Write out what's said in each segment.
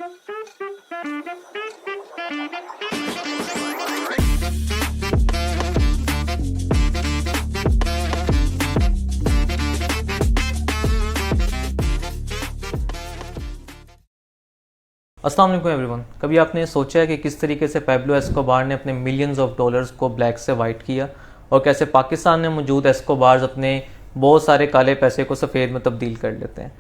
अस्सलाम वालेकुम एवरीवन। कभी आपने सोचा है कि किस तरीके से पैब्लो एस्कोबार ने अपने मिलियंस ऑफ डॉलर्स को ब्लैक से वाइट किया और कैसे पाकिस्तान में मौजूद एस्कोबार्स अपने बहुत सारे काले पैसे को सफ़ेद में तब्दील कर लेते हैं।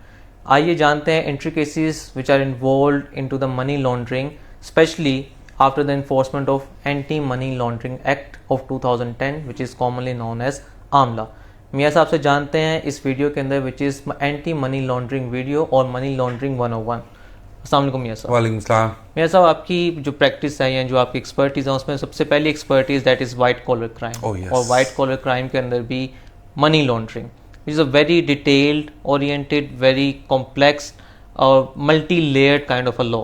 आइए जानते हैं intricacies which are involved into the money laundering, specially after the enforcement of anti money laundering act of 2010 which is commonly known as AMLA. मियाँ साहब से जानते हैं इस वीडियो के अंदर which is anti money laundering video और money laundering 101। अस्सलाम वालेकुम मियाँ साहब। वालेकुम सलाम। मियाँ साहब, आपकी जो प्रैक्टिस है या जो आपकी एक्सपर्टीज़ है उसमें सबसे पहली expertise that is white collar crime. और वाइट कॉलर क्राइम के अंदर भी money laundering is a very detailed, oriented, very complex और multi layered kind of a law.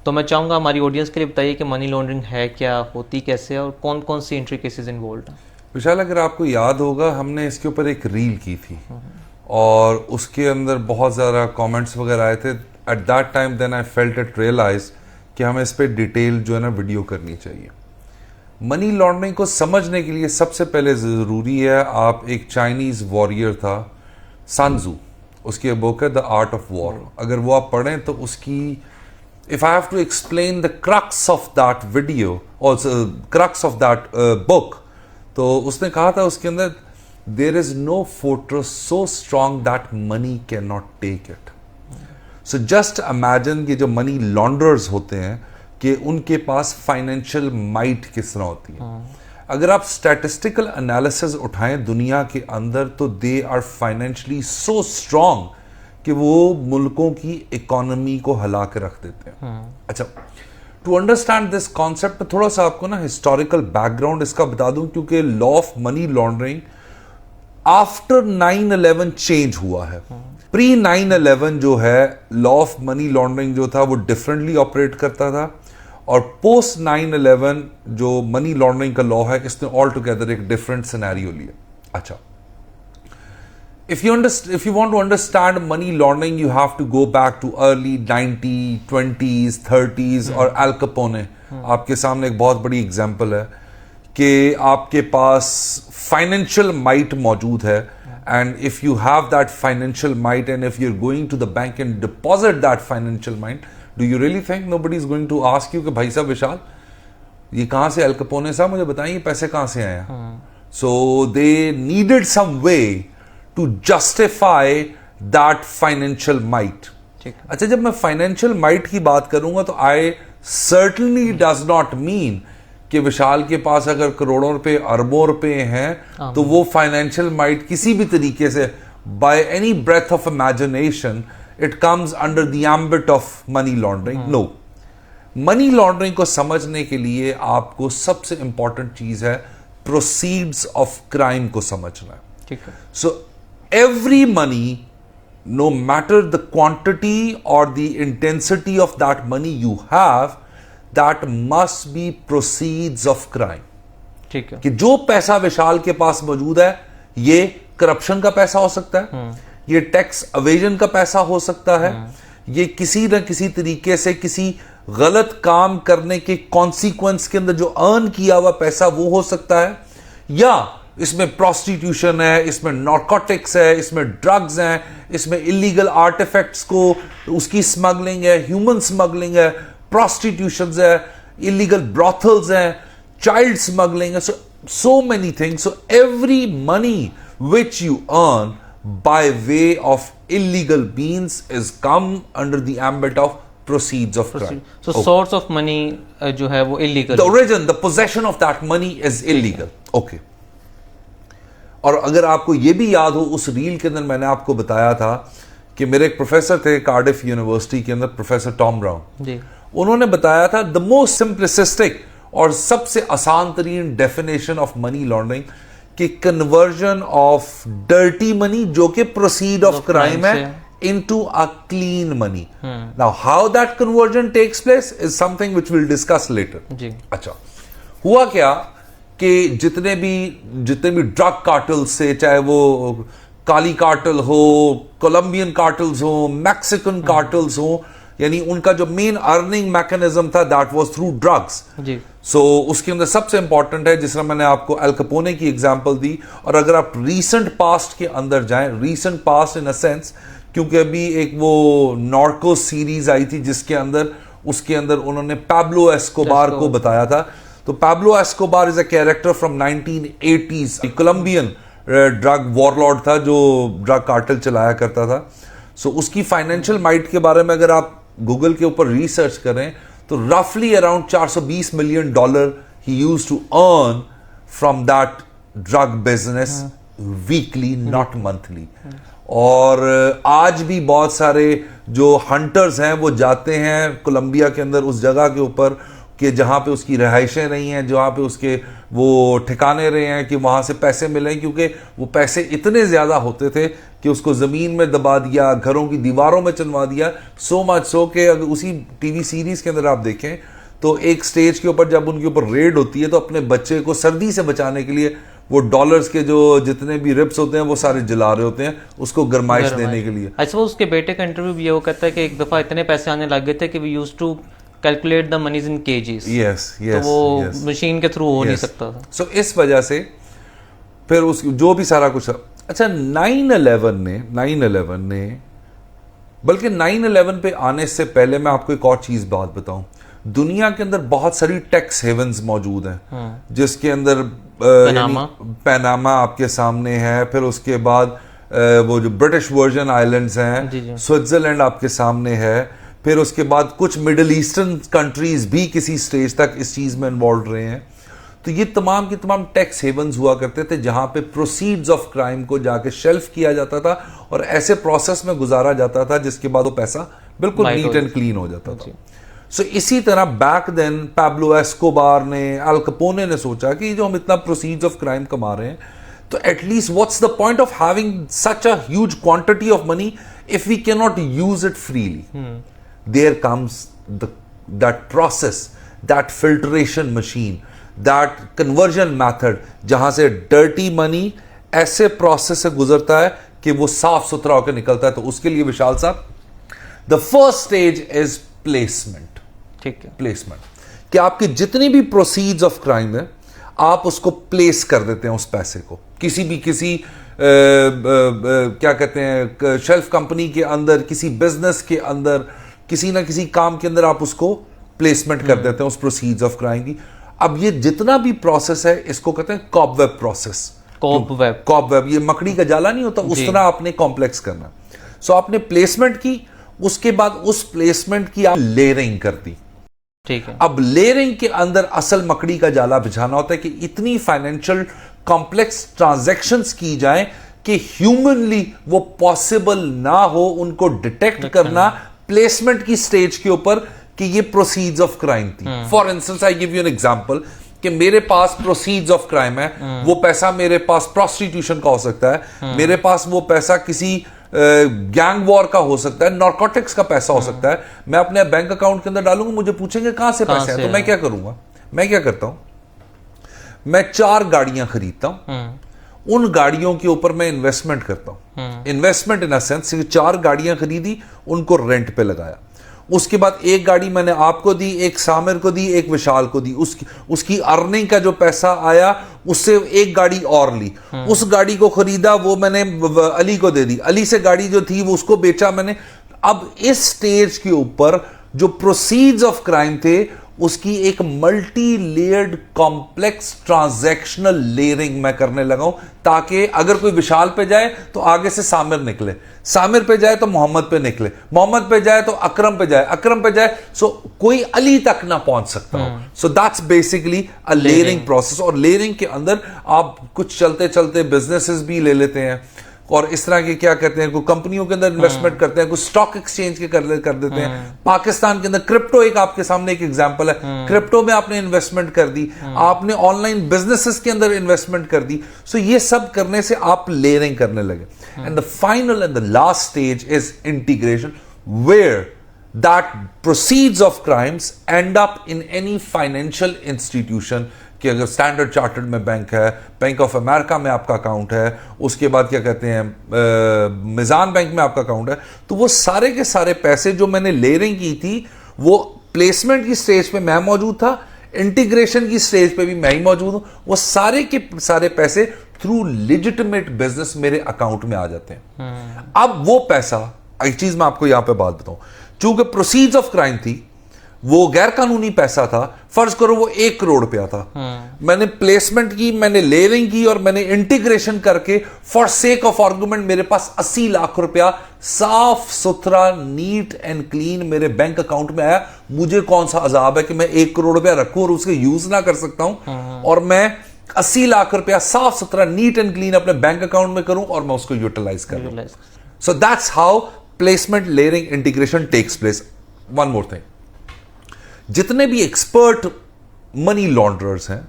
तो मैं चाहूँगा हमारी ऑडियंस के लिए बताइए कि मनी लॉन्ड्रिंग है क्या, होती कैसे है और कौन कौन सी इंट्रिकेसीज इन्वॉल्व हैं। विशाल, अगर आपको याद होगा हमने इसके ऊपर एक रील की थी और उसके अंदर बहुत ज़्यादा कमेंट्स वगैरह आए थे। At that time then I felt it realise कि हमें इस पर डिटेल जो है ना वीडियो करनी चाहिए। मनी लॉन्ड्रिंग को समझने के लिए सबसे पहले ज़रूरी है, आप एक चाइनीज़ वॉरियर था सन त्सू, उसकी बुक है द आर्ट ऑफ वॉर। अगर वो आप पढ़ें तो उसकी if I have to explain the crux of that video और क्रक्स ऑफ दैट बुक, तो उसने कहा था उसके अंदर there is no fortress so strong that money can not take it. So just imagine कि जो मनी लॉन्ड्रर्स होते हैं कि उनके पास फाइनेंशियल माइट किस तरह होती है। अगर आप स्टैटिस्टिकल एनालिसिस उठाएं दुनिया के अंदर तो they are financially so strong कि वो मुल्कों की इकोनॉमी को हिला के रख देते हैं। अच्छा, टू अंडरस्टैंड दिस कॉन्सेप्ट थोड़ा सा आपको ना हिस्टोरिकल बैकग्राउंड इसका बता दूं, क्योंकि law of money laundering after 9/11 change हुआ है। प्री 9/11 जो है लॉ ऑफ मनी लॉन्ड्रिंग जो था वो डिफरेंटली ऑपरेट करता था और पोस्ट 9/11 जो मनी लॉन्ड्रिंग का लॉ है इसने ऑल टुगेदर एक डिफरेंट सिनेरियो लिया। अच्छा, if you want to understand money laundering you have to go back to early 90s, 20s, 30s और Al Capone आपके सामने एक बहुत बड़ी एग्जांपल है कि आपके पास फाइनेंशियल माइट मौजूद है and if you have that financial might and if you're going to the bank and deposit that financial might, do you really think nobody is going to ask you कि भाई साहब विशाल ये कहाँ से, अल कपोने साहब मुझे बताइए पैसे कहाँ से आए हैं। So they needed some way to justify that financial might। अच्छा, जब मैं फाइनेंशियल माइट की बात करूंगा तो I certainly does not mean कि विशाल के पास अगर करोड़ों रुपए अरबों रुपए हैं तो वो फाइनेंशियल माइट किसी भी तरीके से by any breath of imagination it comes under the ambit of money laundering. No, money laundering को समझने के लिए आपको सबसे इंपॉर्टेंट चीज है प्रोसीड्स ऑफ क्राइम को समझना। So every money, no matter the quantity or the intensity of that money you have, that must be proceeds of crime। ठीक है कि जो पैसा विशाल के पास मौजूद है ये करप्शन का पैसा हो सकता है, ये टैक्स अवेजन का पैसा हो सकता है, ये किसी न किसी तरीके से किसी गलत काम करने के कॉन्सिक्वेंस के अंदर जो अर्न किया हुआ पैसा वो हो सकता है, या इसमें प्रोस्टिट्यूशन है, इसमें नार्कोटिक्स है, इसमें ड्रग्स हैं, इसमें इलीगल आर्टिफैक्ट्स को उसकी स्मगलिंग है, ह्यूमन स्मगलिंग है, प्रोस्टिट्यूशन है, इलीगल ब्रॉथल्स हैं, चाइल्ड स्मगलिंग है, so many things। So every money which you earn by way of illegal means is come under the ambit of proceeds of crime। So source of money जो है वो illegal, the origin, the possession of that money is illegal। Okay। और अगर आपको ये भी याद हो उस रील के अंदर मैंने आपको बताया था कि मेरे एक प्रोफेसर थे कार्डिफ यूनिवर्सिटी के अंदर, प्रोफेसर टॉम ब्राउन जी, उन्होंने बताया था द मोस्ट सिंप्लिसिस्टिक और सबसे आसान तरीन डेफिनेशन ऑफ मनी लॉन्ड्रिंग कि कन्वर्जन ऑफ डर्टी मनी जो कि प्रोसीड ऑफ क्राइम है into a clean money. Now how that conversion takes place is something which will discuss later जी। अच्छा, हुआ क्या कि जितने भी ड्रग कार्टल्स से, चाहे वो काली कार्टल हो, कोलंबियन कार्टल्स हो, मैक्सिकन कार्टल्स हो, यानी उनका जो मेन अर्निंग मैकेनिज्म था दैट वाज थ्रू ड्रग्स जी। सो उसके अंदर सबसे इंपॉर्टेंट है, जिस तरह मैंने आपको अल कैपोने की एग्जांपल दी, और अगर आप रीसेंट पास्ट के अंदर जाएं, recent past in a sense, क्योंकि अभी एक वो नॉर्को सीरीज आई थी जिसके अंदर उसके अंदर उन्होंने पैब्लो एस्कोबार को बताया था। तो Pablo Escobar is a character from 1980s, Colombian drug warlord था जो ड्रग कार्टेल चलाया करता था। सो उसकी फाइनेंशियल माइट के बारे में अगर आप गूगल के ऊपर रिसर्च करें तो रफली around $420 million he used to earn from that drug business weekly, not monthly. और आज भी बहुत सारे जो हंटर्स हैं वो जाते हैं कोलंबिया के अंदर उस जगह के ऊपर कि जहाँ पे उसकी रहाइशें रही हैं, जहाँ पे उसके वो ठिकाने रहे हैं, कि वहाँ से पैसे मिलें, क्योंकि वो पैसे इतने ज़्यादा होते थे कि उसको ज़मीन में दबा दिया, घरों की दीवारों में चुनवा दिया। सो मच सो कि अगर उसी टीवी सीरीज़ के अंदर आप देखें तो एक स्टेज के ऊपर जब उनके ऊपर रेड होती है तो अपने बच्चे को सर्दी से बचाने के लिए वो डॉलर्स के जो जितने भी रिप्स होते हैं वो सारे जला रहे होते हैं उसको गरमाइश देने के लिए। अच्छा, उसके बेटे का इंटरव्यू भी ये वो कहता है कि एक दफ़ा इतने पैसे आने लग गए थे कि we used to calculate the moneys in KGs. Yes yes, तो वो मशीन के थ्रू हो नहीं सकता था। सो इस वजह से फिर उस जो भी सारा कुछ। अच्छा, 9/11 ने बल्कि 9/11 पे आने से पहले मैं आपको एक और चीज बात बताऊं, दुनिया के अंदर बहुत सारी टैक्स हेवन्स मौजूद हैं, जिसके अंदर पनामा आपके सामने है, फिर उसके बाद वो जो ब्रिटिश वर्जन आइलैंड्स हैं, स्विट्जरलैंड आपके सामने है, फिर उसके बाद कुछ मिडिल ईस्टर्न कंट्रीज भी किसी स्टेज तक इस चीज में इन्वॉल्व रहे हैं। तो ये तमाम की तमाम टैक्स हेवन्स हुआ करते थे जहां पे प्रोसीड्स ऑफ क्राइम को जाके शेल्फ किया जाता था और ऐसे प्रोसेस में गुजारा जाता था जिसके बाद वो पैसा बिल्कुल नीट एंड क्लीन हो जाता था। सो इसी तरह बैक देन पैब्लो एस्कोबार ने, अल कैपोने ने सोचा कि जो हम इतना प्रोसीड्स ऑफ क्राइम कमा रहे हैं तो at least what's the point of having such a huge quantity of money if we can not use it freely. There comes that process, that filtration machine, that conversion method, जहां से dirty money ऐसे process से गुजरता है कि वो साफ सुथरा होकर निकलता है। तो उसके लिए विशाल साहब, the first stage is placement. ठीक है, प्लेसमेंट कि आपकी जितनी भी प्रोसीड्स ऑफ क्राइम है आप उसको प्लेस कर देते हैं उस पैसे को किसी क्या कहते हैं शेल्फ कंपनी के अंदर, किसी बिजनेस के अंदर, किसी ना किसी काम के अंदर आप उसको प्लेसमेंट कर देते हैं उस प्रोसीड्स ऑफ क्राइम की। अब ये जितना भी प्रोसेस है इसको कहते हैं कॉबवेब प्रोसेस। कॉबवेब, ये मकड़ी का जाला नहीं होता, उस तरह आपने कॉम्प्लेक्स करना। सो आपने प्लेसमेंट की, उसके बाद उस प्लेसमेंट की आप लेयरिंग कर दी। ठीक है, अब लेयरिंग के अंदर असल मकड़ी का जाला बिछाना होता है कि इतनी फाइनेंशियल कॉम्प्लेक्स ट्रांजैक्शंस की जाएं कि ह्यूमनली वो पॉसिबल ना हो उनको डिटेक्ट करना प्लेसमेंट की स्टेज के ऊपर कि ये प्रोसीड्स ऑफ क्राइम थी। For instance I give you an example कि मेरे पास प्रोसीड्स ऑफ क्राइम है, वो पैसा मेरे पास प्रोस्टिट्यूशन का हो सकता है, मेरे पास वो पैसा किसी गैंग वॉर का हो सकता है, नारकोटिक्स का पैसा हो सकता है। मैं अपने बैंक अकाउंट के अंदर डालूंगा, मुझे पूछेंगे कहां से पैसे हैं, तो मैं क्या करूंगा, मैं क्या करता हूं, मैं 4 गाड़ियां खरीदता हूं, उन गाड़ियों के ऊपर मैं इन्वेस्टमेंट करता हूं। इन्वेस्टमेंट इन अ सेंस 4 गाड़ियां खरीदी, उनको रेंट पे लगाया, उसके बाद एक गाड़ी मैंने आपको दी, एक सामिर को दी, एक विशाल को दी, उसकी अर्निंग का जो पैसा आया उससे एक गाड़ी और ली, उस गाड़ी को खरीदा, वो मैंने अली को दे दी, अली से गाड़ी जो थी वो उसको बेचा मैंने। अब इस स्टेज के ऊपर जो प्रोसीड्स ऑफ क्राइम थे उसकी एक multi layered complex transactional layering मैं करने लगा हूं, ताकि अगर कोई विशाल पे जाए तो आगे से सामिर निकले, सामिर पे जाए तो मोहम्मद पे निकले, मोहम्मद पे जाए तो अकरम पे जाए, अकरम पे जाए सो कोई अली तक ना पहुंच सकता हो। So that's basically a layering process. और लेयरिंग के अंदर आप कुछ चलते चलते बिजनेसेस भी ले लेते हैं और इस तरह के क्या कहते हैं, कोई कंपनियों के अंदर इन्वेस्टमेंट करते हैं, कुछ स्टॉक एक्सचेंज के कर देते हैं। पाकिस्तान के अंदर क्रिप्टो एक आपके सामने एक एग्जांपल है, क्रिप्टो में आपने इन्वेस्टमेंट कर दी, आपने ऑनलाइन बिजनेसेस के अंदर इन्वेस्टमेंट कर दी। सो ये सब करने से आप लेयरिंग करने लगे। And the final and the last stage is integration, where that proceeds of crimes end up in any financial institution, कि अगर स्टैंडर्ड चार्टर्ड में बैंक है, बैंक ऑफ अमेरिका में आपका अकाउंट है, उसके बाद क्या कहते हैं मिजान बैंक में आपका अकाउंट है, तो वो सारे के सारे पैसे जो मैंने लेयरिंग की थी वो प्लेसमेंट की स्टेज पे मैं मौजूद था, इंटीग्रेशन की स्टेज पे भी मैं ही मौजूद हूं, वो सारे के सारे पैसे थ्रू लेजिटिमेट बिजनेस मेरे अकाउंट में आ जाते हैं। अब वो पैसा, एक चीज मैं आपको यहां पे बात बताऊं, चूंकि प्रोसीड्स ऑफ क्राइम थी, वो गैर कानूनी पैसा था, फर्ज करो वो 1 करोड़ रुपया था, मैंने प्लेसमेंट की, मैंने लेयरिंग की और मैंने इंटीग्रेशन करके फॉर सेक ऑफ आर्गुमेंट मेरे पास 80 लाख रुपया साफ सुथरा नीट एंड क्लीन मेरे बैंक अकाउंट में आया। मुझे कौन सा अजाब है कि मैं 1 करोड़ रुपया रखूं और उसके यूज ना कर सकता हूं, और मैं 80 लाख रुपया साफ सुथरा नीट एंड क्लीन अपने बैंक अकाउंट में करूं और मैं उसको यूटिलाइज करूं। So that's how placement layering integration takes place. One more thing, जितने भी एक्सपर्ट मनी लॉन्ड्रर्स हैं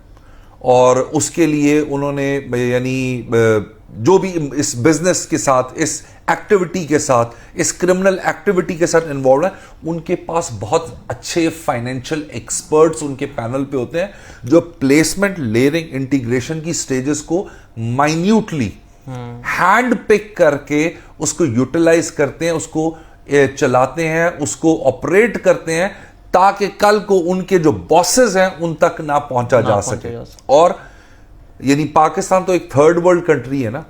और उसके लिए उन्होंने यानी जो भी इस बिजनेस के साथ, इस एक्टिविटी के साथ, इस क्रिमिनल एक्टिविटी के साथ इन्वॉल्व है, उनके पास बहुत अच्छे फाइनेंशियल एक्सपर्ट्स उनके पैनल पे होते हैं जो प्लेसमेंट लेयरिंग इंटीग्रेशन की स्टेजेस को माइन्यूटली हैंड पिक करके उसको यूटिलाइज करते हैं, उसको चलाते हैं, उसको ऑपरेट करते हैं, ताकि कल को उनके जो बॉसेस हैं उन तक ना पहुंचा जा सके। और यानी पाकिस्तान तो एक थर्ड वर्ल्ड कंट्री है ना,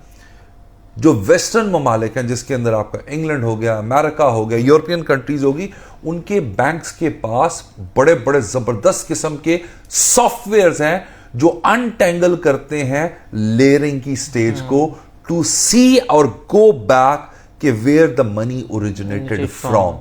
जो वेस्टर्न ममालिक हैं जिसके अंदर आपका इंग्लैंड हो गया, अमेरिका हो गया, यूरोपियन कंट्रीज होगी, उनके बैंक्स के पास बड़े बड़े जबरदस्त किस्म के सॉफ्टवेयर्स हैं जो अनटेंगल करते हैं लेयरिंग की स्टेज को, टू सी और गो बैक कि where the money originated from,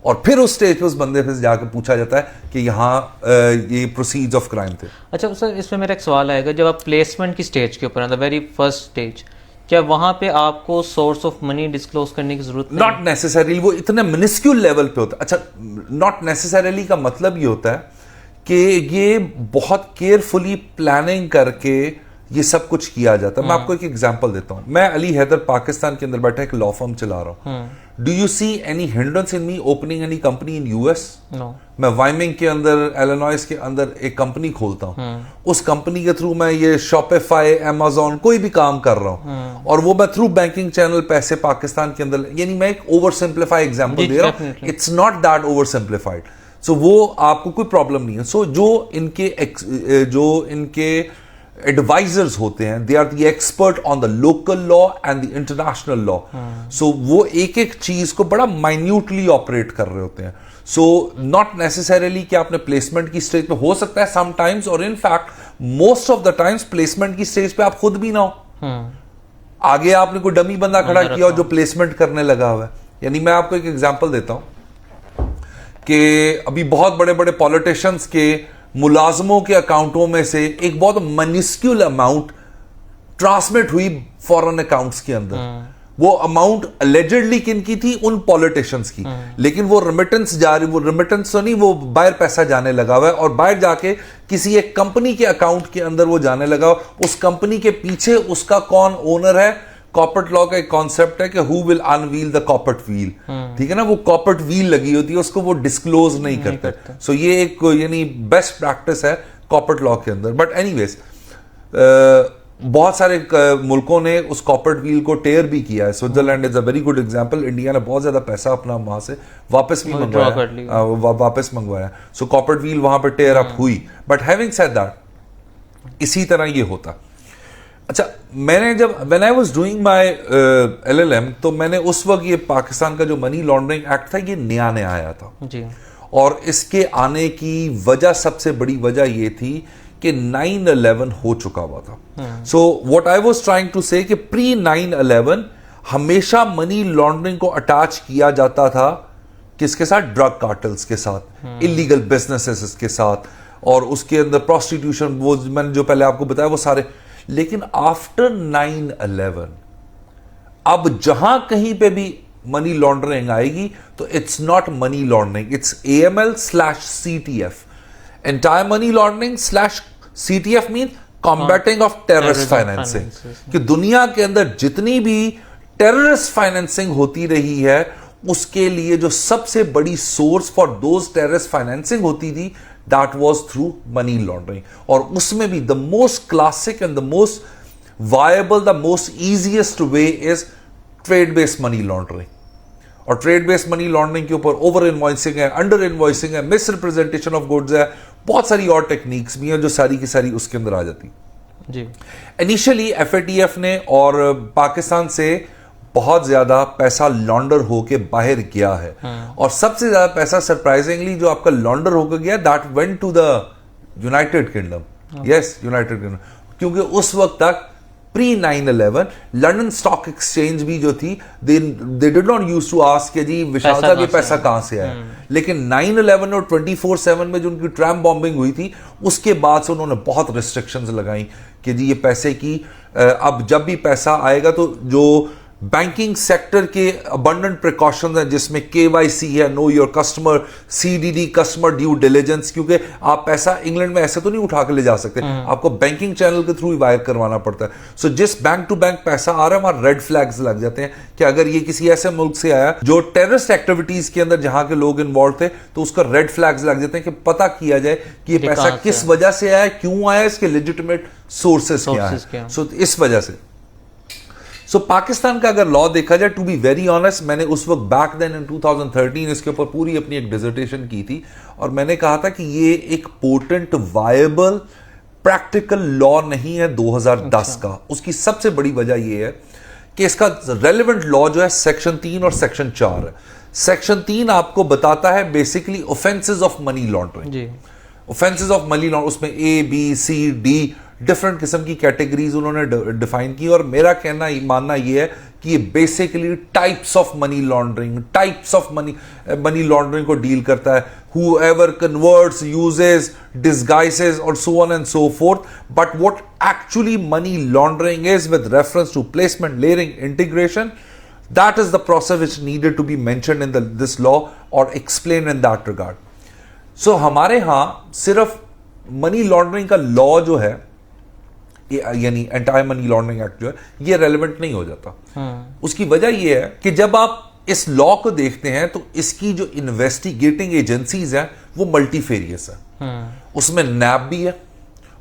और फिर उस स्टेज पे उस बंदे से जाकर पूछा जाता है कि यहाँ ये प्रोसीड्स ऑफ क्राइम थे। अच्छा सर, इसमें मेरा एक सवाल आएगा, जब आप प्लेसमेंट की स्टेज के ऊपर, द वेरी फर्स्ट स्टेज, क्या वहां पे आपको सोर्स ऑफ मनी डिस्क्लोज करने की जरूरत नहीं? नॉट नेसेसरीली, वो इतने मिनिस्क्यूल लेवल पे होता है। अच्छा, नॉट नेसेसरीली का मतलब ये होता है कि ये बहुत केयरफुली प्लानिंग करके ये सब कुछ किया जाता है। मैं आपको एक एग्जांपल देता हूं। मैं अली हैदर पाकिस्तान के अंदर बैठा एक लॉ फर्म चला रहा हूं। Do you see any hindrance in me opening any company in US? No. मैं वाइमिंग के अंदर, इलिनॉइस के अंदर एक कंपनी खोलता हूं, उस कंपनी के थ्रू मैं ये शॉपिफाई, अमेजोन, कोई भी काम कर रहा हूं, और वो मैं थ्रू बैंकिंग चैनल पैसे पाकिस्तान के अंदर, यानी मैं एक ओवर सिंप्लीफाई एग्जाम्पल दे रहा हूं, it's not that over simplified. So वो आपको कोई प्रॉब्लम नहीं है। सो जो इनके एडवाइजर्स होते हैं, they are the expert on the local law and the international law. So वो एक एक चीज को बड़ा माइन्यूटली ऑपरेट कर रहे होते हैं। सो नॉट नेसेसरीली कि आपने प्लेसमेंट की स्टेज पे, हो सकता है समटाइम्स, और in fact most of the times placement की स्टेज पे आप खुद भी ना हो, आगे आपने कोई डमी बंदा खड़ा किया और जो प्लेसमेंट करने लगा हुआ है। यानी मैं आपको एक एग्जांपल देता हूं कि अभी बहुत बड़े बड़े पॉलिटिशियंस के मुलाजमों के अकाउंटों में से एक बहुत मिनिस्क्यूल अमाउंट ट्रांसमिट हुई फॉरेन अकाउंट्स के अंदर। वो अमाउंट अलेजेडली किनकी थी? उन पॉलिटिशियंस की। लेकिन वो रेमिटेंस जा रही, वो रेमिटेंस तो नहीं, वो बाहर पैसा जाने लगा हुआ है, और बाहर जाके किसी एक कंपनी के अकाउंट के अंदर वो जाने लगा। उस कंपनी के पीछे उसका कौन ओनर है? कॉर्पोरेट लॉ का एक कॉन्सेप्ट है कि who will unveil the corporate wheel, ठीक है ना, वो कॉर्पोरेट व्हील लगी होती है, उसको वो डिस्क्लोज नहीं करते। सो ये एक यानी बेस्ट प्रैक्टिस है कॉर्पोरेट लॉ के अंदर। बट एनीवेज बहुत सारे मुल्कों ने उस कॉर्पोरेट व्हील को टेयर भी किया है। Switzerland is a very good example. India ने बहुत ज्यादा पैसा अपना वहां से वापस भी मंगवाया। सो कॉर्पोरेट व्हील वहां पर टेयर अप हुई। बट हैविंग सेड दैट, इसी तरह ये होता। अच्छा, मैंने जब when I was doing my LLM, तो मैंने उस वक्त ये पाकिस्तान का जो मनी लॉन्ड्रिंग एक्ट था, ये नया आया था जी। और इसके आने की वजह, सबसे बड़ी वजह ये थी कि 9/11 हो चुका हुआ था। So what I was trying to say कि प्री 9/11 हमेशा मनी लॉन्ड्रिंग को अटैच किया जाता था किसके साथ? ड्रग कार्टल्स के साथ, इलीगल बिजनेसेस के साथ, और उसके अंदर प्रोस्टिट्यूशन, वो मैंने जो पहले आपको बताया वो सारे। लेकिन आफ्टर 9/11 अब जहां कहीं पे भी मनी लॉन्ड्रिंग आएगी तो it's not money laundering, it's AML/CTF, entire money laundering /CTF mean combating of terrorist financing. कि दुनिया के अंदर जितनी भी टेररिस्ट फाइनेंसिंग होती रही है उसके लिए जो सबसे बड़ी source for those terrorist financing होती थी, that was through money laundering. और उसमें भी the most classic and the most viable, the most easiest way is trade based money laundering. और ट्रेड बेस्ड मनी लॉन्ड्रिंग के ऊपर ओवर इनवॉइसिंग है, under invoicing है, मिस रिप्रेजेंटेशन ऑफ गुड्स है, बहुत सारी और टेक्निक्स भी हैं जो सारी की सारी उसके अंदर आ जाती जी। इनिशियली एफएटीएफ ने और पाकिस्तान से बहुत ज्यादा पैसा लॉन्डर होके बाहर गया है। और सबसे ज्यादा पैसा सरप्राइजिंगली जो आपका लॉन्डर होकर गया, that went to the United Kingdom. Yes, United Kingdom, क्योंकि उस वक्त तक प्री 9/11 लंदन स्टॉक एक्सचेंज भी जो थी, they did not use to ask कि जी विशाल साहब ये पैसा कहां से आया। लेकिन 9/11 और 24/7 में जो उनकी ट्रैम बॉम्बिंग हुई थी, उसके बाद से उन्होंने बहुत रिस्ट्रिक्शंस लगाई कि जी ये पैसे की अब जब भी पैसा आएगा तो जो बैंकिंग सेक्टर के अबंडेंट प्रिकॉशंस हैं, जिसमें केवाईसी है, know your customer, CDD customer due diligence, क्योंकि आप पैसा इंग्लैंड में ऐसे तो नहीं उठा के ले जा सकते, आपको बैंकिंग चैनल के थ्रू ही वायर करवाना पड़ता है। सो जिस बैंक टू बैंक पैसा आ रहा है, वहां रेड फ्लैग्स लग जाते हैं कि अगर ये किसी ऐसे मुल्क से आया जो टेररिस्ट एक्टिविटीज के अंदर जहां के लोग इन्वॉल्व थे, तो उसका रेड फ्लैग्स लग जाते हैं कि पता किया जाए कि ये पैसा किस वजह से आया, क्यों आया, इसके लेजिटिमेट सोर्सेस क्या है। सो इस वजह से पाकिस्तान का अगर लॉ देखा जाए, टू बी वेरी ऑनेस्ट, मैंने उस वक्त बैक देन इन 2013 इसके ऊपर पूरी अपनी एक डिसर्टेशन की थी और मैंने कहा था कि ये एक पोटेंट वायबल प्रैक्टिकल लॉ नहीं है 2010 का। उसकी सबसे बड़ी वजह यह है कि इसका रेलेवेंट लॉ जो है सेक्शन 3 और सेक्शन 4 है। सेक्शन 3 आपको बताता है basically offences of money laundering. Offences of money laundering, उसमें A B C D different किस्म की कैटेगरीज उन्होंने डिफाइन की। और मेरा कहना मानना यह है कि ये basically types of money laundering को डील करता है। whoever converts, uses, disguises or so on and so forth. But what actually money laundering is with reference to placement, layering, integration, that is the process which needed to be mentioned in this law or explained in that regard. So हमारे यहाँ सिर्फ money laundering का law जो है, यानी anti money laundering act जो है, ये रेलेवेंट नहीं हो जाता। उसकी वजह ये है कि जब आप इस लॉ को देखते हैं तो इसकी जो इन्वेस्टिगेटिंग एजेंसीज हैं वो मल्टीफेरियस है। उसमें नैब भी है,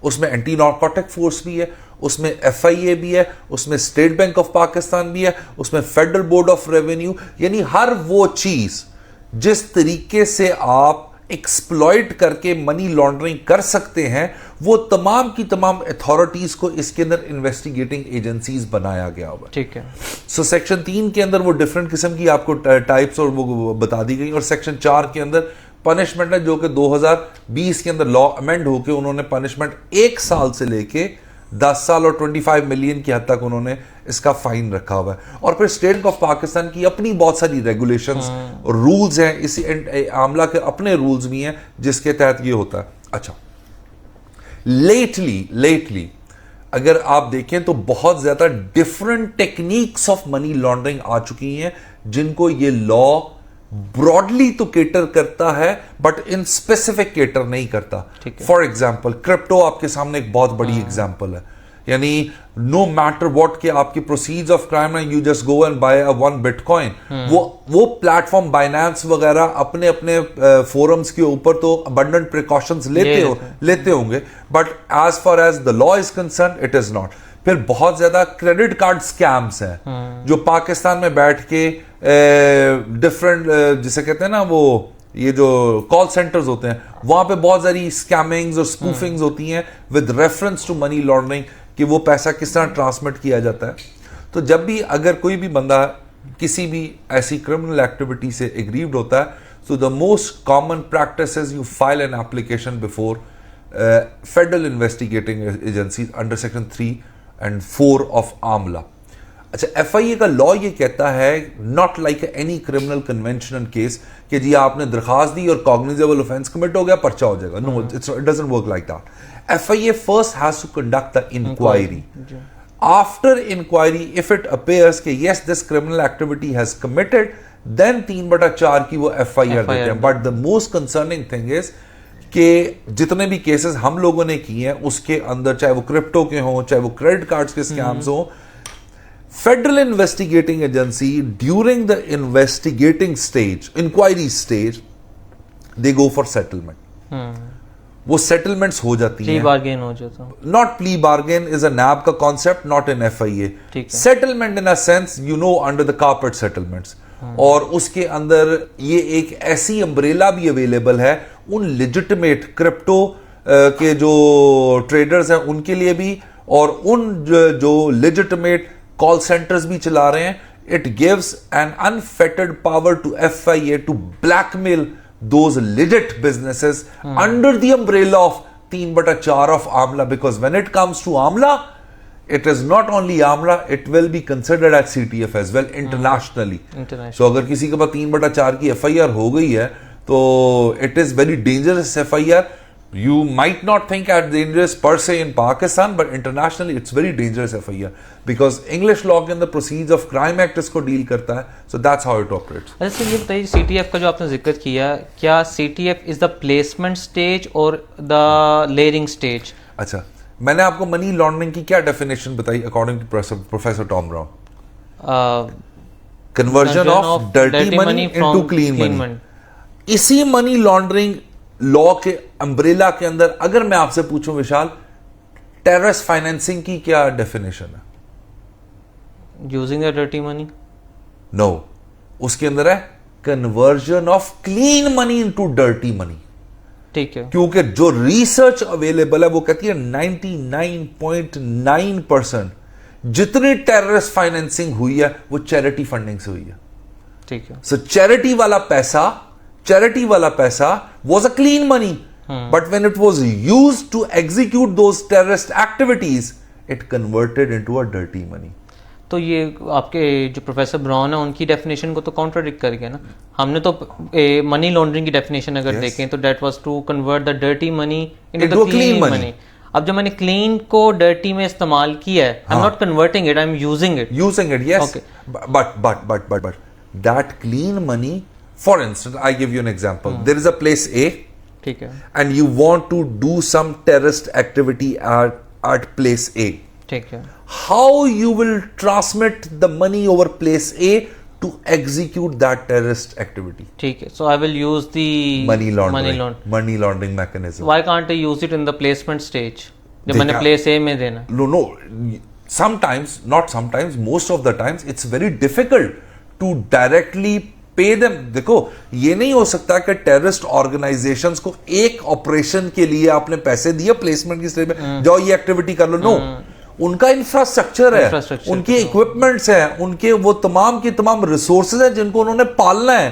उसमें एंटी नार्कोटिक फोर्स भी है, उसमें एफआईए भी है, उसमें स्टेट बैंक ऑफ पाकिस्तान भी है, उसमें फेडरल बोर्ड ऑफ रेवेन्यू, यानी हर वो चीज जिस तरीके से आप एक्सप्लॉइट करके मनी लॉन्ड्रिंग कर सकते हैं, वो तमाम की तमाम अथॉरिटीज को इसके अंदर इन्वेस्टिगेटिंग एजेंसीज बनाया गया हुआ। ठीक है। सो सेक्शन 3 के अंदर वो डिफरेंट किस्म की आपको टाइप्स और वो बता दी गई, और सेक्शन 4 के अंदर पनिशमेंट है जो कि 2020 के अंदर लॉ अमेंड होकर उन्होंने पनिशमेंट 1 साल से लेके 10 साल और 25 मिलियन की हद तक उन्होंने इसका फाइन रखा हुआ है। और फिर स्टेट बैंक ऑफ पाकिस्तान की अपनी बहुत सारी रेगुलेशंस और रूल्स हैं, इस आमला के अपने रूल्स भी हैं जिसके तहत ये होता है। अच्छा, लेटली अगर आप देखें तो बहुत ज्यादा different techniques of money laundering आ चुकी हैं जिनको ये लॉ ब्रॉडली तो केटर करता है बट इन स्पेसिफिक केटर नहीं करता। फॉर एग्जाम्पल क्रिप्टो आपके सामने एक बहुत बड़ी एग्जाम्पल है, यानी नो मैटर व्हाट के आपकी प्रोसीड्स ऑफ क्राइम है, you just go and buy a 1 bitcoin. वो प्लेटफॉर्म बाइनेंस वगैरह अपने अपने फोरम्स के ऊपर तो अबंडेंट प्रिकॉशंस लेते होंगे, but as far as the law is concern it is not. फिर बहुत ज्यादा क्रेडिट कार्ड स्कैम्स हैं जो पाकिस्तान में बैठ के डिफरेंट जिसे कहते हैं ना, वो ये जो कॉल सेंटर्स होते हैं वहां पे बहुत सारी स्कैमिंग्स और स्पूफिंग्स होती हैं with reference to money laundering, कि वो पैसा किस तरह ट्रांसमिट किया जाता है। तो जब भी अगर कोई भी बंदा किसी भी ऐसी क्रिमिनल एक्टिविटी से एग्रीव्ड होता है, so the most common practice is you file an application before federal investigating agencies under section 3 and 4 of AMLA. अच्छा, FIA का लॉ ये कहता है not like any criminal conventional case कि जी आपने दरखास्त दी और कॉग्निजेबल ऑफेंस कमिट हो गया, पर्चा हो जाएगा। No, it doesn't work like that. FIA first has to conduct the inquiry. After inquiry, if it appears कि yes this criminal activity has committed, then 3/4 की वो FIR देते हैं। But the most concerning thing is कि जितने भी cases हम लोगों ने किए हैं उसके अंदर, चाहे वो क्रिप्टो के हों, चाहे वो क्रेडिट कार्ड्स के स्कैम्स हों, Federal investigating agency during the investigating stage, inquiry stage, they go for settlement. वो settlements हो जाती हैं. प्ली बार्गेन हो जाता है. Not plea bargain is a NAB का concept, not in FIA. Settlement in a sense, you know, under the carpet settlements. और उसके अंदर ये एक ऐसी अम्ब्रेला भी अवेलेबल है उन legitimate क्रिप्टो के जो ट्रेडर्स हैं उनके लिए भी, और उन जो legitimate कॉल सेंटर्स भी चला रहे हैं. It gives an unfettered power to FIA to blackmail those legit businesses under the umbrella of 3/4 of Amla, because when it comes to Amla, it is not only Amla, it will be considered as CTF as well internationally. So अगर किसी के पास 3/4 की FIR हो गई है तो it is very dangerous FIR. You might not think as dangerous per se in Pakistan, but internationally it's very dangerous FIR because English law के अंदर Proceeds of Crime Act इसको डील करता है. So that's how it operates. अच्छा sir, ये बताइए CTF का जो आपने जिक्र किया, क्या CTF is the placement stage और the layering stage? अच्छा, मैंने आपको मनी लॉन्ड्रिंग की क्या डेफिनेशन बताई according to professor Tom Brown? Conversion of dirty money into clean money. इसी मनी लॉन्ड्रिंग लॉ के अम्ब्रेला के अंदर अगर मैं आपसे पूछूं विशाल, टेररिस्ट फाइनेंसिंग की क्या डेफिनेशन है? Using a dirty money. No, उसके अंदर है conversion of clean money into dirty money. ठीक है. क्योंकि जो रिसर्च अवेलेबल है वो कहती है 99.9% जितनी टेररिस्ट फाइनेंसिंग हुई है वो चैरिटी फंडिंग से हुई है. ठीक है. सो चैरिटी वाला पैसा was a clean money, but when it was used to execute those terrorist activities, it converted into a dirty money. तो ये आपके जो प्रोफेसर ब्राउन है उनकी डेफिनेशन को तो कॉन्ट्राडिक्ट कर गया ना. हमने तो मनी लॉन्ड्रिंग की डेफिनेशन अगर देखें तो that was to convert the dirty money into the clean money. अब जब मैंने क्लीन को डर्टी में इस्तेमाल किया है, आई am not converting it, I am using it. Yes. Okay. But that clean money, for instance, I give you an example. There is a place A, ठीक है, and you want to do some terrorist activity at place A. ठीक है. How you will transmit the money over place A to execute that terrorist activity? ठीक है. So I will use the money laundering mechanism. Why can't I use it in the placement stage? जब मैंने place A में देना. No. Sometimes, not sometimes, most of the times, it's very difficult to directly pay them. देखो, ये नहीं हो सकता कि टेररिस्ट ऑर्गेनाइजेशंस को एक ऑपरेशन के लिए आपने पैसे दिए प्लेसमेंट की स्टेज में, जाओ ये एक्टिविटी कर लो. नो, उनका इंफ्रास्ट्रक्चर है, उनके इक्विपमेंट्स हैं, उनके वो तमाम की तमाम रिसोर्सेज हैं जिनको उन्होंने पालना है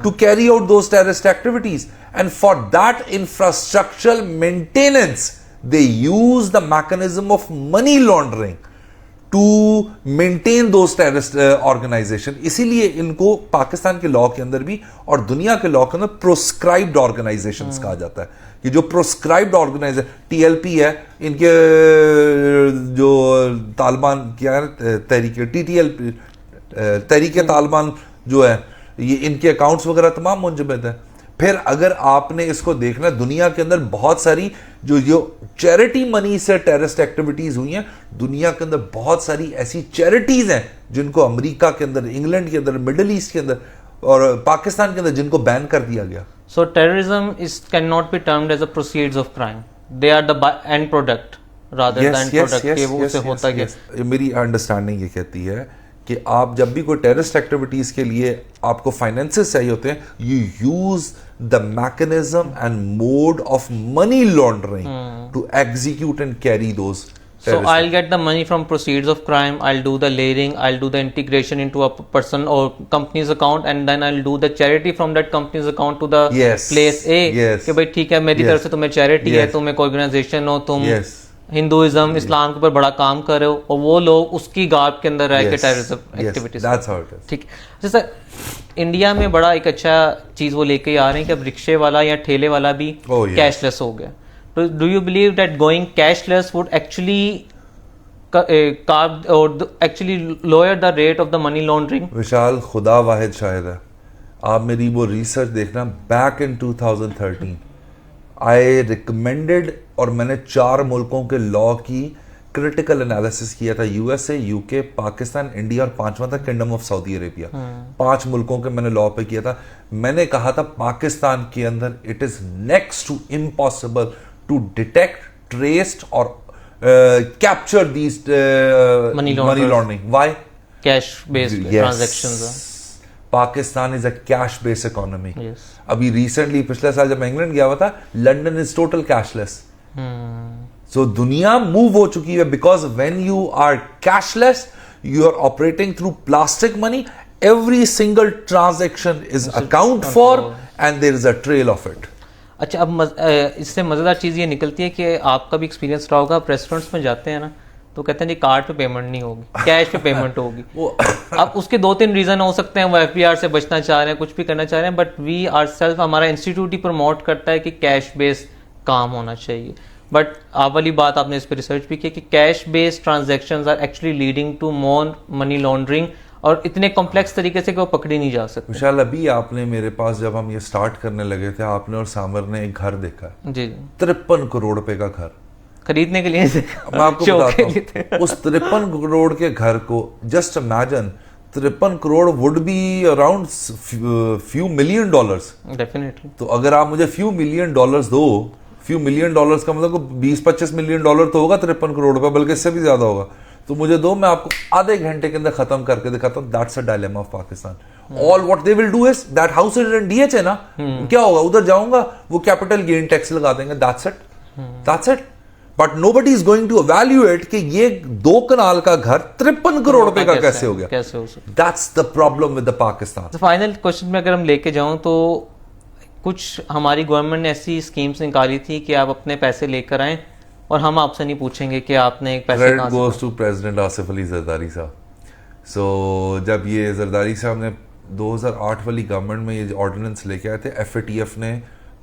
to carry out those terrorist activities. And for that infrastructural maintenance they use the mechanism of money laundering to maintain those terrorist organisation. इसीलिए इनको पाकिस्तान के लॉ के अंदर भी और दुनिया के लॉ के अंदर प्रोस्क्राइब्ड ऑर्गेनाइजेशंस कहा जाता है. कि जो प्रोस्क्राइब्ड ऑर्गेनाइजेशन TLP है, इनके जो तालिबान क्या है, तहरीक तालिबान जो है, ये इनके अकाउंट्स वगैरह तमाम मुंजमद है. फिर अगर आपने इसको देखना, दुनिया के अंदर बहुत सारी जो चैरिटी मनी से टेररिस्ट एक्टिविटीज हुई हैं, दुनिया के अंदर बहुत सारी ऐसी चैरिटीज हैं जिनको अमेरिका के अंदर, इंग्लैंड के अंदर, मिडिल ईस्ट के अंदर और पाकिस्तान के अंदर जिनको बैन कर दिया गया. So terrorism is can not be termed as a proceeds of crime, they are the end product rather than product के वो उससे होता क्या. मेरी अंडरस्टैंडिंग ये कहती है कि आप जब भी कोई टेररिस्ट एक्टिविटीज के लिए आपको फाइनेंसेस चाहिए होते हैं, you use the mechanism and mode of money laundering to execute and carry those. So I'll get the money from proceeds of crime, I'll do the layering, I'll do the integration into a person or company's account, and then I'll do the charity from that company's account to the place A. कि भाई ठीक है, मेरी तरफ से तुम्हें charity है, तुम एक organization हो, तुम हिंदुइज्म इस्लाम के ऊपर बड़ा काम कर रहे हो, और वो लोग उसकी गाप के अंदर रह के टेररिज्म एक्टिविटीज. ठीक है. सर, इंडिया में बड़ा एक अच्छा चीज वो लेके आ रहे हैं कि अब रिक्शे वाला या ठेले वाला भी कैशलेस हो गया. Do you believe that going cashless would actually actually lower the rate of the money laundering? विशाल, खुदा वाहिद शाहिद है. आप मेरी वो रिसर्च देखना, बैक इन 2013 आई रिकमेंडेड, और मैंने 4 मुल्कों के लॉ की क्रिटिकल एनालिसिस किया था यूएसए, यूके, पाकिस्तान, इंडिया और पांचवा था किंगडम ऑफ सऊदी अरेबिया। 5 मुल्कों के मैंने लॉ पे किया था। मैंने कहा था पाकिस्तान के अंदर it is next to impossible to detect, traced और capture these money laundering. Why? Cash based transactions. Pakistan is a cash based economy. Yes. अभी रिसेंटली पिछले साल जब मैं इंग्लैंड गया हुआ था, London is total cashless. So दुनिया मूव हो चुकी है because when you are cashless you are operating through plastic money, every single transaction is account for and there is a trail of it. अच्छा, अब इससे मजेदार चीज ये निकलती है कि आपका भी एक्सपीरियंस रहा होगा, आप रेस्टोरेंट्स में जाते हैं ना तो कहते हैं जी कार्ड पे पेमेंट नहीं होगी, कैश पे पेमेंट होगी। अब उसके 2-3 रीजन हो सकते हैं, वो एफबीआर से बचना चाह रहे हैं, कुछ भी करना चाह रहे हैं, बट वी आर सेल्फ, हमारा इंस्टीट्यूट ही प्रमोट करता है कि कैश बेस्ड काम होना चाहिए। बट आप वाली बात आपने इस पर रिसर्च भी की कि cash based transactions are actually leading to more money laundering, और इतने कॉम्प्लेक्स तरीके से कि वो पकड़ी नहीं जा सकती। विशाल, अभी आपने मेरे पास जब हम ये स्टार्ट करने लगे थे, आपने और सामर ने एक घर देखा, जी 53 करोड़ रुपए का घर खरीदने के लिए। मैं आपको बताता हूँ, उस 53 करोड़ के घर को just imagine, 53 crore would be around few million dollars. Definitely. तो अगर आप मुझे फ्यू मिलियन डॉलर्स दो, फ्यू मिलियन डॉलर्स का मतलब 20-25 मिलियन डॉलर तो होगा 53 करोड़ रुपए, बल्कि इससे भी ज्यादा होगा। तो मुझे दो, मैं आपको आधे घंटे के अंदर खत्म करके दिखाता हूँ। That's a dilemma of Pakistan. All what they will do is that house is in DH है ना, क्या होगा, उधर जाऊंगा वो कैपिटल गेन टैक्स लगा देंगे। That's it, that's it. But nobody is going to evaluate कि ये 2 कनाल का घर 53 करोड़ रुपए का कैसे हो गया, कैसे हो सकता। That's the problem with the Pakistan. Final question में अगर हम लेके जाऊं तो कुछ हमारी गवर्नमेंट ने ऐसी स्कीम्स निकाली थी कि आप अपने पैसे लेकर आएं और हम आपसे नहीं पूछेंगे कि आपने एक पैसे credit goes to president Asif Ali Zardari sahab. So जब ये जरदारी साहब ने 2008 वाली गवर्नमेंट में ये ऑर्डिनेंस लेके आए थे, एफएटीएफ ने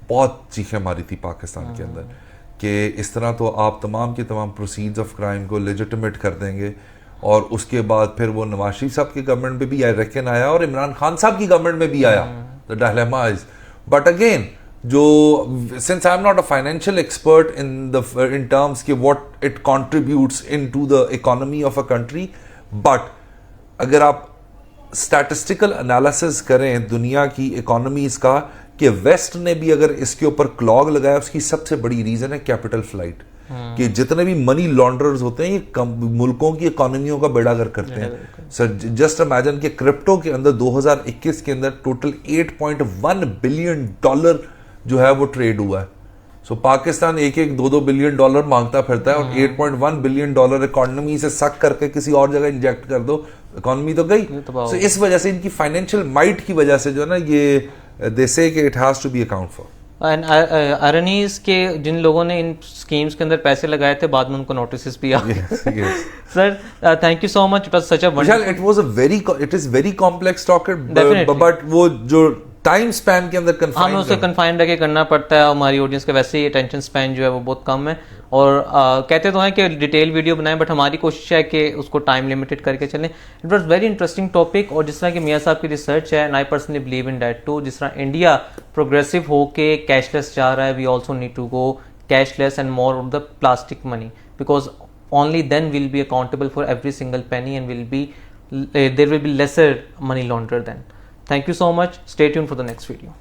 बहुत चीखें मारी थी पाकिस्तान के अंदर कि इस तरह तो आप तमाम के तमाम प्रोसीड्स ऑफ क्राइम को लेजिटिमेट कर देंगे। और उसके बाद फिर वो नवाज शरीफ साहब की गवर्नमेंट में भी रेकन आया और इमरान खान साहब की गवर्नमेंट में भी आया। The dilemma is, but again जो since I am not a financial expert in terms कि what it contributes into the economy of a country, but अगर आप स्टैटिस्टिकल एनालिसिस करें दुनिया की इकोनॉमीज का कि वेस्ट ने भी अगर इसके ऊपर क्लॉग लगाया, उसकी सबसे बड़ी रीजन है कैपिटल फ्लाइट। कि जितने भी मनी लॉन्डरर्स होते हैं ये मुल्कों की इकोनॉमियों का बेड़ा गर्क करते हैं। सर जस्ट इमेजिन कि क्रिप्टो के अंदर 2021 के अंदर टोटल 8.1 बिलियन डॉलर जो है वो ट्रेड हुआ है। सो पाकिस्तान 1-2 बिलियन डॉलर मांगता फिरता है और 8.1 बिलियन डॉलर इकोनॉमी से सक करके किसी और जगह इंजेक्ट कर दो, इकोनॉमी तो गई। सो इस वजह से इनकी फाइनेंशियल माइट की वजह से जो है ना ये दे से कि it has to be account for. And ironies के जिन लोगों ने इन स्कीम्स के अंदर पैसे लगाए थे बाद में उनको नोटिस भी आ गए। Sir thank you so much, it was such a wonderful, it was a very, it is very complex topic, but वो जो टाइम स्पैन के अंदर कन्फाइंड, हमें उसे कन्फाइंड रह के करना पड़ता है। हमारी ऑडियंस का वैसे ही अटेंशन स्पैन जो है वो बहुत कम है और कहते तो हैं कि डिटेल वीडियो बनाएं, बट हमारी कोशिश है कि उसको टाइम लिमिटेड करके चलें। It was very interesting topic, और जिस तरह की मियां साहब की रिसर्च है and I personally believe in that too, जिस तरह इंडिया प्रोग्रेसिव होके कैशलेस जा रहा है, we also need to go cashless and more of the plastic money, because only then we'll be accountable for every single penny and there will be lesser money laundered then. Thank you so much. Stay tuned for the next video.